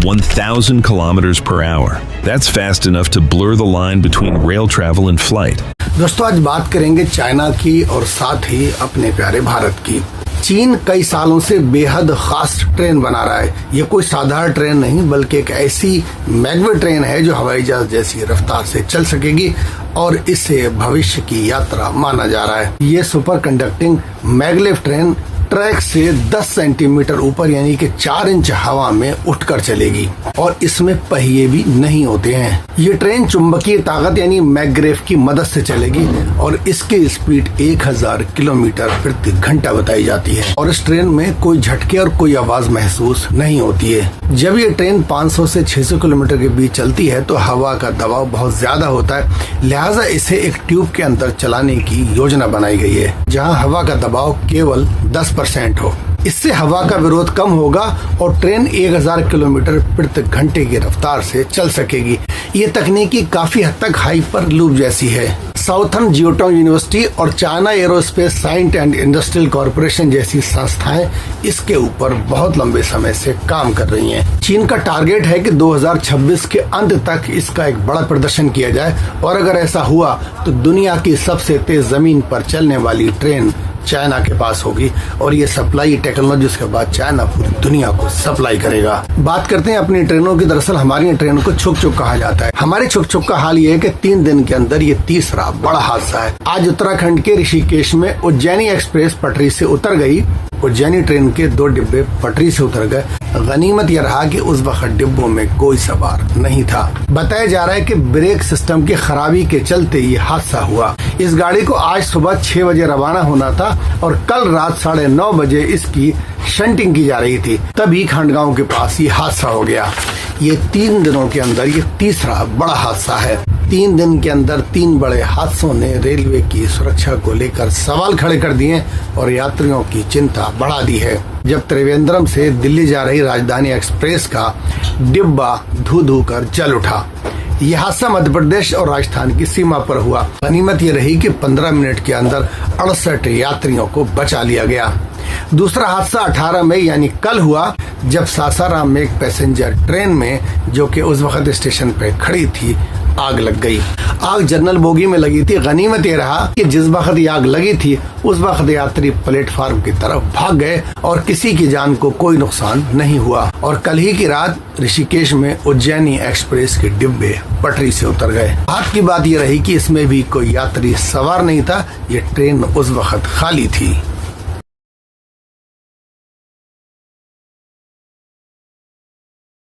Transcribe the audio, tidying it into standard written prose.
1,000 kilometers per hour. That's fast enough to blur the line between rail travel and flight. दोस्तों, आज बात करेंगे China की और साथ ही अपने प्यारे भारत की। चीन कई सालों से बेहद खास ट्रेन बना रहा है। ये कोई साधारण ट्रेन नहीं बल्कि एक ऐसी मैग्लेव ट्रेन है जो हवाई जहाज जैसी रफ्तार से चल सकेगी और इसे भविष्य की यात्रा माना जा रहा है। ये super conducting maglev train track से 10 सेंटीमीटर ऊपर यानी कि 4 इंच हवा में उठकर चलेगी और इसमें पहिए भी नहीं होते हैं। ये ट्रेन चुंबकीय ताकत यानी मैग्लेव की मदद से चलेगी और इसकी स्पीड 1000 किलोमीटर प्रति घंटा बताई जाती है और इस ट्रेन में कोई झटके और कोई आवाज महसूस नहीं होती है। जब ये ट्रेन 500 से 600 किलोमीटर के बीच चलती है तो हवा का दबाव बहुत ज्यादा होता है, लिहाजा इसे एक ट्यूब के अंदर चलाने की योजना बनाई गई है जहाँ हवा का दबाव केवल 10% हो। इससे हवा का विरोध कम होगा और ट्रेन 1000 किलोमीटर प्रति घंटे की रफ्तार से चल सकेगी। ये तकनीकी काफी हद तक हाइपर लूप जैसी है। साउथर्न जियोटोंग यूनिवर्सिटी और China aerospace science and industrial corporation जैसी संस्थाएं इसके ऊपर बहुत लंबे समय से काम कर रही हैं। चीन का टारगेट है कि 2026 के अंत तक इसका एक बड़ा प्रदर्शन किया जाए और अगर ऐसा हुआ तो दुनिया की सबसे तेज जमीन पर चलने वाली ट्रेन चाइना के पास होगी और ये सप्लाई टेक्नोलॉजी के बाद चाइना पूरी दुनिया को सप्लाई करेगा। बात करते हैं अपनी ट्रेनों की। दरअसल हमारी ट्रेनों को छुक छुक कहा जाता है। हमारे छुक छुक का हाल ये है कि 3 दिन के अंदर ये तीसरा बड़ा हादसा है। आज उत्तराखंड के ऋषिकेश में उज्जैनी एक्सप्रेस पटरी से उतर गई। उज्जैनी ट्रेन के 2 डिब्बे पटरी से उतर गए। गनीमत यह रहा कि उस वक्त डिब्बों में कोई सवार नहीं था। बताया जा रहा है कि ब्रेक सिस्टम की खराबी के चलते ये हादसा हुआ। इस गाड़ी को आज सुबह 6 बजे रवाना होना था और कल रात 9:30 बजे इसकी शंटिंग की जा रही थी, तभी खंडगांव के पास ये हादसा हो गया। ये 3 दिनों के अंदर ये तीसरा बड़ा हादसा है। 3 दिन के अंदर 3 बड़े हादसों ने रेलवे की सुरक्षा को लेकर सवाल खड़े कर दिए और यात्रियों की चिंता बढ़ा दी है। जब त्रिवेंद्रम से दिल्ली जा रही राजधानी एक्सप्रेस का डिब्बा धू धू कर जल उठा। यह हादसा मध्य प्रदेश और राजस्थान की सीमा पर हुआ। गनीमत ये रही कि 15 मिनट के अंदर 68 यात्रियों को बचा लिया गया। दूसरा हादसा 18 मई यानी कल हुआ जब सासाराम में एक पैसेंजर ट्रेन में जो कि उस वक्त स्टेशन पे खड़ी थी आग लग गई। आग जनरल बोगी में लगी थी। गनीमत ये रहा कि जिस वक्त आग लगी थी उस वक्त यात्री प्लेटफार्म की तरफ भाग गए और किसी की जान को कोई नुकसान नहीं हुआ और कल ही की रात ऋषिकेश में उज्जैनी एक्सप्रेस के डिब्बे पटरी से उतर गए। बात की बात ये रही कि इसमें भी कोई यात्री सवार नहीं था। ये ट्रेन उस वक्त खाली थी।